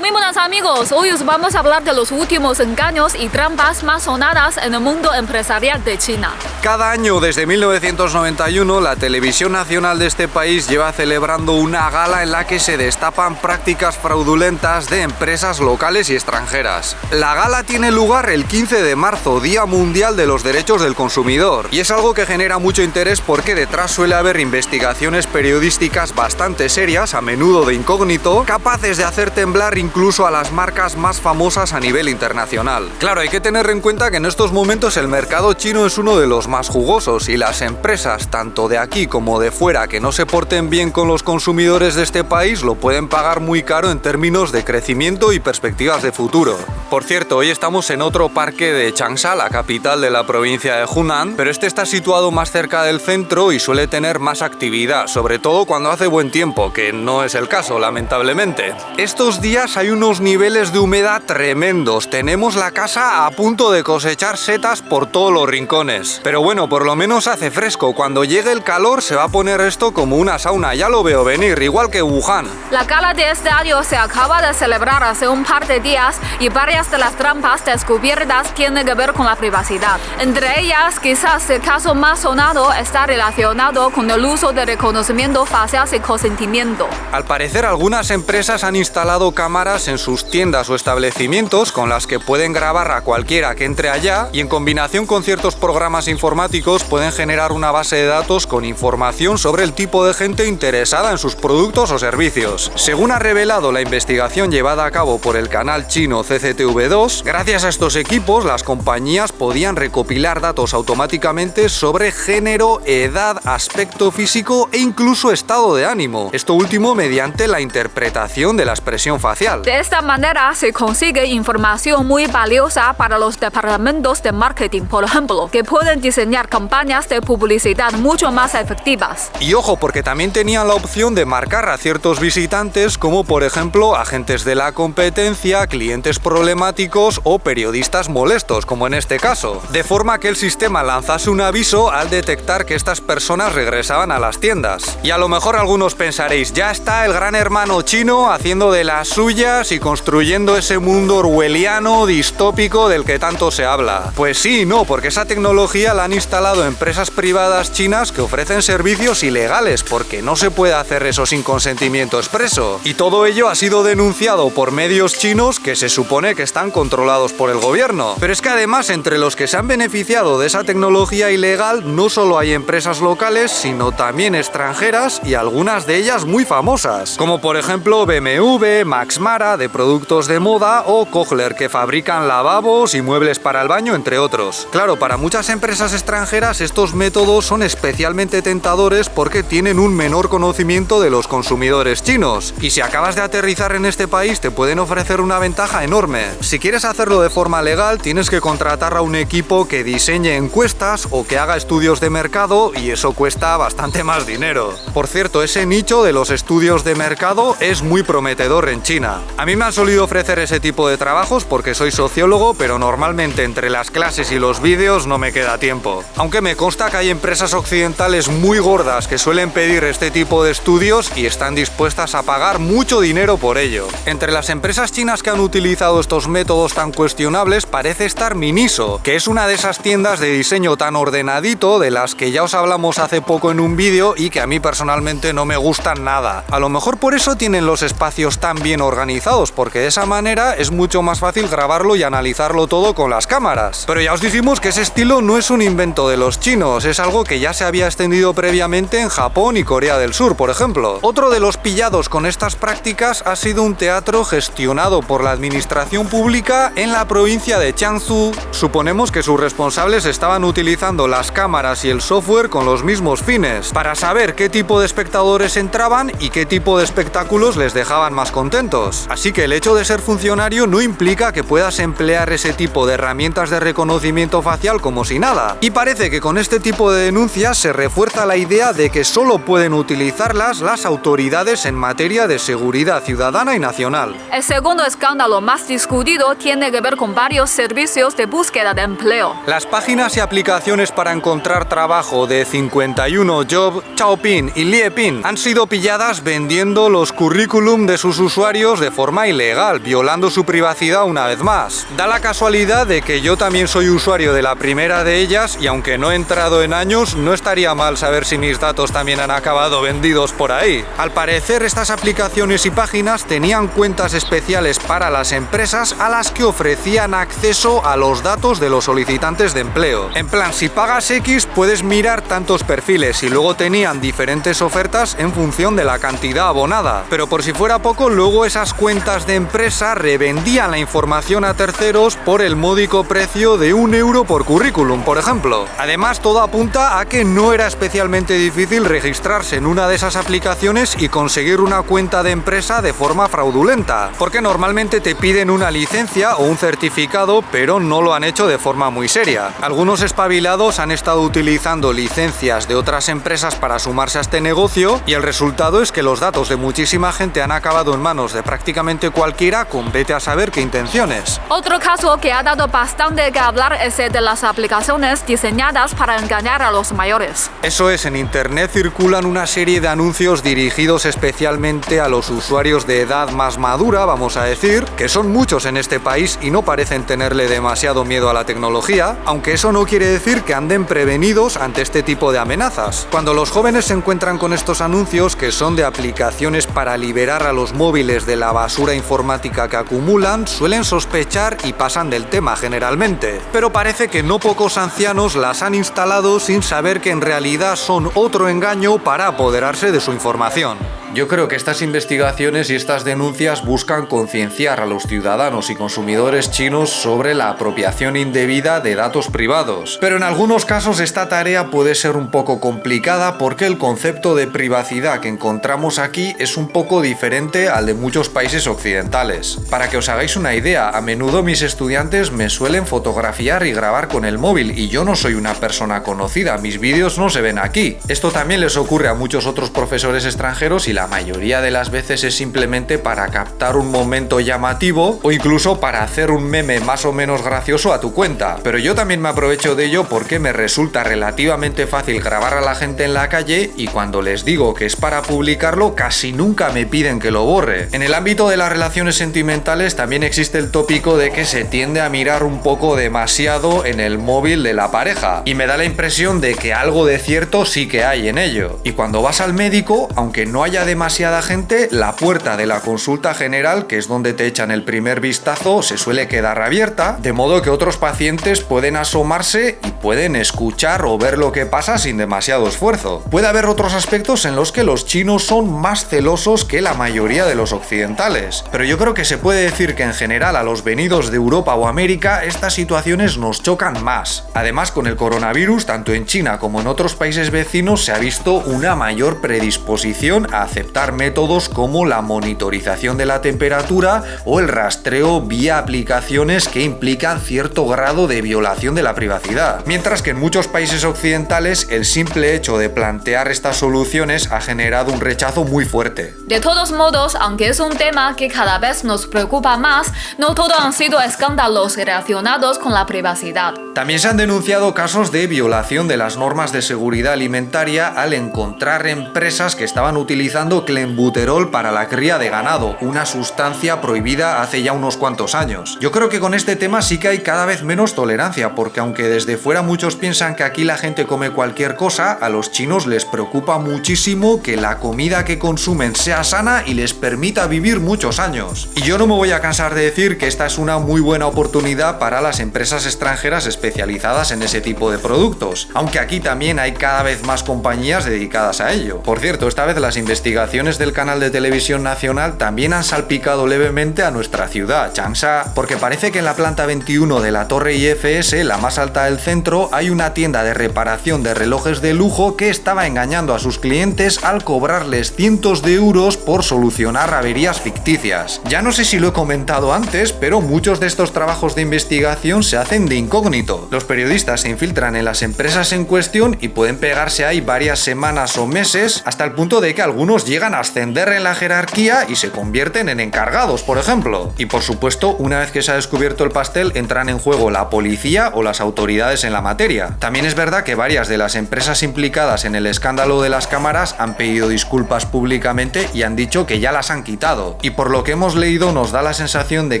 Muy buenas amigos, hoy os vamos a hablar de los últimos engaños y trampas más sonadas en el mundo empresarial de China. Cada año desde 1991 la televisión nacional de este país lleva celebrando una gala en la que se destapan prácticas fraudulentas de empresas locales y extranjeras. La gala tiene lugar el 15 de marzo, Día Mundial de los Derechos del Consumidor, y es algo que genera mucho interés porque detrás suele haber investigaciones periodísticas bastante serias, a menudo de incógnito, capaces de hacer temblar incluso a las marcas más famosas a nivel internacional. Claro, hay que tener en cuenta que en estos momentos el mercado chino es uno de los más jugosos y las empresas, tanto de aquí como de fuera, que no se porten bien con los consumidores de este país, lo pueden pagar muy caro en términos de crecimiento y perspectivas de futuro. Por cierto, hoy estamos en otro parque de Changsha, la capital de la provincia de Hunan, pero este está situado más cerca del centro y suele tener más actividad, sobre todo cuando hace buen tiempo, que no es el caso, lamentablemente. Estos días hay unos niveles de humedad tremendos, tenemos la casa a punto de cosechar setas por todos los rincones. Pero bueno, por lo menos hace fresco, cuando llegue el calor se va a poner esto como una sauna, ya lo veo venir, igual que Wuhan. La gala de este año se acaba de celebrar hace un par de días y varias de las trampas descubiertas tienen que ver con la privacidad. Entre ellas, quizás el caso más sonado está relacionado con el uso de reconocimiento facial sin consentimiento. Al parecer, algunas empresas han instalado cámaras en sus tiendas o establecimientos con las que pueden grabar a cualquiera que entre allá y en combinación con ciertos programas informáticos pueden generar una base de datos con información sobre el tipo de gente interesada en sus productos o servicios. Según ha revelado la investigación llevada a cabo por el canal chino CCTV2, gracias a estos equipos las compañías podían recopilar datos automáticamente sobre género, edad, aspecto físico e incluso estado de ánimo. Esto último mediante la interpretación de la expresión facial. De esta manera se consigue información muy valiosa para los departamentos de marketing, por ejemplo, que pueden diseñar campañas de publicidad mucho más efectivas. Y ojo, porque también tenían la opción de marcar a ciertos visitantes como por ejemplo agentes de la competencia, clientes problemáticos o periodistas molestos, como en este caso, de forma que el sistema lanzase un aviso al detectar que estas personas regresaban a las tiendas. Y a lo mejor algunos pensaréis, ya está el gran hermano chino haciendo de las suyas y construyendo ese mundo orwelliano distópico del que tanto se habla. Pues sí, no, porque esa tecnología la han instalado empresas privadas chinas que ofrecen servicios ilegales, porque no se puede hacer eso sin consentimiento expreso. Y todo ello ha sido denunciado por medios chinos que se supone que están controlados por el gobierno. Pero es que además, entre los que se han beneficiado de esa tecnología ilegal, no solo hay empresas locales, sino también extranjeras y algunas de ellas muy famosas, como por ejemplo BMW, Max Mara, de productos de moda, o Kohler, que fabrican lavabos y muebles para el baño, entre otros. Claro, para muchas empresas extranjeras estos métodos son especialmente tentadores porque tienen un menor conocimiento de los consumidores chinos, y si acabas de aterrizar en este país te pueden ofrecer una ventaja enorme. Si quieres hacerlo de forma legal, tienes que contratar a un equipo que diseñe encuestas o que haga estudios de mercado, y eso cuesta bastante más dinero. Por cierto, ese nicho de los estudios de mercado es muy prometedor en China. A mí me han solido ofrecer ese tipo de trabajos porque soy sociólogo, pero normalmente entre las clases y los vídeos no me queda tiempo. Aunque me consta que hay empresas occidentales muy gordas que suelen pedir este tipo de estudios y están dispuestas a pagar mucho dinero por ello. Entre las empresas chinas que han utilizado estos métodos tan cuestionables parece estar Miniso, que es una de esas tiendas de diseño tan ordenadito de las que ya os hablamos hace poco en un vídeo y que a mí personalmente no me gustan nada. A lo mejor por eso tienen los espacios tan bien organizados, porque de esa manera es mucho más fácil grabarlo y analizarlo todo con las cámaras. Pero ya os dijimos que ese estilo no es un invento de los chinos, es algo que ya se había extendido previamente en Japón y Corea del Sur, por ejemplo. Otro de los pillados con estas prácticas ha sido un teatro gestionado por la administración pública en la provincia de Jiangsu. Suponemos que sus responsables estaban utilizando las cámaras y el software con los mismos fines, para saber qué tipo de espectadores entraban y qué tipo de espectáculos les dejaban más contentos. Así que el hecho de ser funcionario no implica que puedas emplear ese tipo de herramientas de reconocimiento facial como si nada. Y parece que con este tipo de denuncias se refuerza la idea de que solo pueden utilizarlas las autoridades en materia de seguridad ciudadana y nacional. El segundo escándalo más discutido tiene que ver con varios servicios de búsqueda de empleo. Las páginas y aplicaciones para encontrar trabajo de 51 Job, Chaopin y Liepin han sido pilladas vendiendo los currículum de sus usuarios de forma ilegal, violando su privacidad una vez más. Da la casualidad de que yo también soy usuario de la primera de ellas y aunque no he entrado en años, no estaría mal saber si mis datos también han acabado vendidos por ahí. Al parecer, estas aplicaciones y páginas tenían cuentas especiales para las empresas a las que ofrecían acceso a los datos de los solicitantes de empleo. En plan, si pagas X, puedes mirar tantos perfiles y luego tenían diferentes ofertas en función de la cantidad abonada. Pero por si fuera poco, luego esas cuentas de empresa revendían la información a terceros por el módico precio de 1 euro por currículum, por ejemplo. Además, todo apunta a que no era especialmente difícil registrarse en una de esas aplicaciones y conseguir una cuenta de empresa de forma fraudulenta, porque normalmente te piden una licencia o un certificado, pero no lo han hecho de forma muy seria. Algunos espabilados han estado utilizando licencias de otras empresas para sumarse a este negocio y el resultado es que los datos de muchísima gente han acabado en manos de prácticamente cualquiera con vete a saber qué intenciones. Otro caso que ha dado bastante que hablar es el de las aplicaciones diseñadas para engañar a los mayores. Eso es, en internet circulan una serie de anuncios dirigidos especialmente a los usuarios de edad más madura, vamos a decir, que son muchos en este país y no parecen tenerle demasiado miedo a la tecnología, aunque eso no quiere decir que anden prevenidos ante este tipo de amenazas. Cuando los jóvenes se encuentran con estos anuncios, que son de aplicaciones para liberar a los móviles de la basura informática que acumulan, suelen sospechar y pasan del tema generalmente. Pero parece que no pocos ancianos las han instalado sin saber que en realidad son otro engaño para apoderarse de su información. Yo creo que estas investigaciones y estas denuncias buscan concienciar a los ciudadanos y consumidores chinos sobre la apropiación indebida de datos privados. Pero en algunos casos esta tarea puede ser un poco complicada porque el concepto de privacidad que encontramos aquí es un poco diferente al de muchos países occidentales. Para que os hagáis una idea, a menudo mis estudiantes me suelen fotografiar y grabar con el móvil y yo no soy una persona conocida, mis vídeos no se ven aquí. Esto también les ocurre a muchos otros profesores extranjeros y la mayoría de las veces es simplemente para captar un momento llamativo o incluso para hacer un meme más o menos gracioso a tu cuenta. Pero yo también me aprovecho de ello porque me resulta relativamente fácil grabar a la gente en la calle y cuando les digo que es para publicarlo casi nunca me piden que lo borre. En el ámbito de las relaciones sentimentales también existe el tópico de que se tiende a mirar un poco demasiado en el móvil de la pareja y me da la impresión de que algo de cierto sí que hay en ello. Y cuando vas al médico, aunque no haya demasiada gente, la puerta de la consulta general, que es donde te echan el primer vistazo, se suele quedar abierta, de modo que otros pacientes pueden asomarse y pueden escuchar o ver lo que pasa sin demasiado esfuerzo. Puede haber otros aspectos en los que los chinos son más celosos que la mayoría de los occidentales, pero yo creo que se puede decir que en general a los venidos de Europa o América estas situaciones nos chocan más. Además, con el coronavirus, tanto en China como en otros países vecinos se ha visto una mayor predisposición a aceptar métodos como la monitorización de la temperatura o el rastreo vía aplicaciones que implican cierto grado de violación de la privacidad. Mientras que en muchos países occidentales el simple hecho de plantear estas soluciones ha generado un rechazo muy fuerte. De todos modos, aunque es un tema que cada vez nos preocupa más, no todo han sido escándalos relacionados con la privacidad. También se han denunciado casos de violación de las normas de seguridad alimentaria al encontrar empresas que estaban utilizando clenbuterol para la cría de ganado, una sustancia prohibida hace ya unos cuantos años. Yo creo que con este tema sí que hay cada vez menos tolerancia, porque aunque desde fuera muchos piensan que aquí la gente come cualquier cosa, a los chinos les preocupa muchísimo que la comida que consumen sea sana y les permita vivir muchos años. Y yo no me voy a cansar de decir que esta es una muy buena oportunidad para las empresas extranjeras especializadas en ese tipo de productos, aunque aquí también hay cada vez más compañías dedicadas a ello. Por cierto, esta vez las investigaciones del canal de televisión nacional también han salpicado levemente a nuestra ciudad, Changsha, porque parece que en la planta 21 de la torre IFS, la más alta del centro, hay una tienda de reparación de relojes de lujo que estaba engañando a sus clientes al cobrarles cientos de euros por solucionar averías ficticias. Ya no sé si lo he comentado antes, pero muchos de estos trabajos de investigación se hacen de incógnito. Los periodistas se infiltran en las empresas en cuestión y pueden pegarse ahí varias semanas o meses, hasta el punto de que algunos algunos llegan a ascender en la jerarquía y se convierten en encargados, por ejemplo. Y por supuesto, una vez que se ha descubierto el pastel, entran en juego la policía o las autoridades en la materia. También es verdad que varias de las empresas implicadas en el escándalo de las cámaras han pedido disculpas públicamente y han dicho que ya las han quitado. Y por lo que hemos leído nos da la sensación de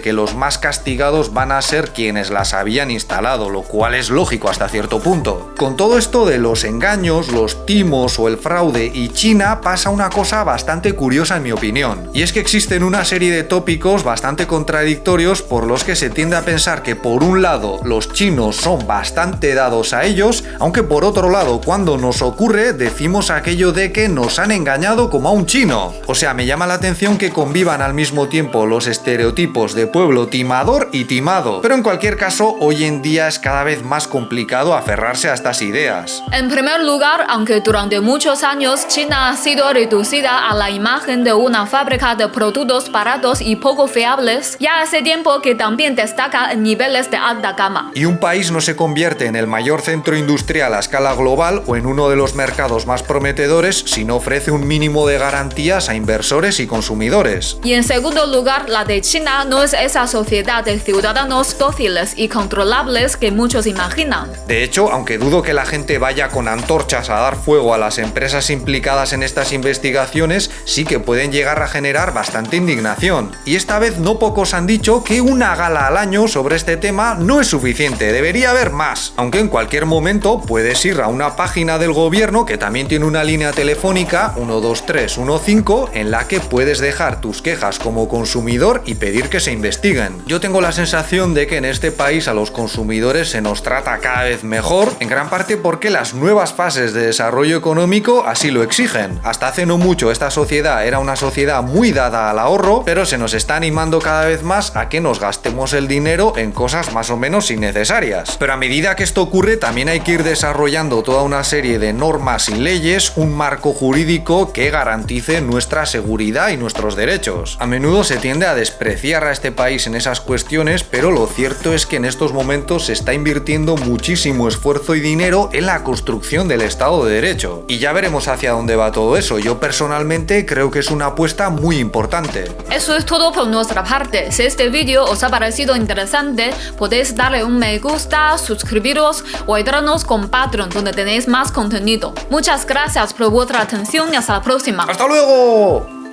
que los más castigados van a ser quienes las habían instalado, lo cual es lógico hasta cierto punto. Con todo esto de los engaños, los timos o el fraude y China pasa una cosa bastante curiosa en mi opinión. Y es que existen una serie de tópicos bastante contradictorios por los que se tiende a pensar que por un lado los chinos son bastante dados a ellos, aunque por otro lado cuando nos ocurre decimos aquello de que nos han engañado como a un chino. O sea, me llama la atención que convivan al mismo tiempo los estereotipos de pueblo timador y timado. Pero en cualquier caso, hoy en día es cada vez más complicado aferrarse a estas ideas. En primer lugar, aunque durante muchos años China ha sido reducida a la imagen de una fábrica de productos baratos y poco fiables, ya hace tiempo que también destaca en niveles de alta gama. Y un país no se convierte en el mayor centro industrial a escala global o en uno de los mercados más prometedores si no ofrece un mínimo de garantías a inversores y consumidores. Y en segundo lugar, la de China no es esa sociedad de ciudadanos dóciles y controlables que muchos imaginan. De hecho, aunque dudo que la gente vaya con antorchas a dar fuego a las empresas implicadas en estas investigaciones, sí que pueden llegar a generar bastante indignación. Y esta vez no pocos han dicho que una gala al año sobre este tema no es suficiente, debería haber más. Aunque en cualquier momento puedes ir a una página del gobierno que también tiene una línea telefónica 12315 en la que puedes dejar tus quejas como consumidor y pedir que se investiguen. Yo tengo la sensación de que en este país a los consumidores se nos trata cada vez mejor, en gran parte porque las nuevas fases de desarrollo económico así lo exigen. Hasta hace no mucho esta sociedad era una sociedad muy dada al ahorro, pero se nos está animando cada vez más a que nos gastemos el dinero en cosas más o menos innecesarias. Pero a medida que esto ocurre también hay que ir desarrollando toda una serie de normas y leyes, un marco jurídico que garantice nuestra seguridad y nuestros derechos. A menudo se tiende a despreciar a este país en esas cuestiones, pero lo cierto es que en estos momentos se está invirtiendo muchísimo esfuerzo y dinero en la construcción del Estado de Derecho. Y ya veremos hacia dónde va todo eso. Yo personalmente creo que es una apuesta muy importante. Eso es todo por nuestra parte. Si este vídeo os ha parecido interesante, podéis darle un me gusta, suscribiros o ayudarnos con Patreon, donde tenéis más contenido. Muchas gracias por vuestra atención y hasta la próxima. ¡Hasta luego!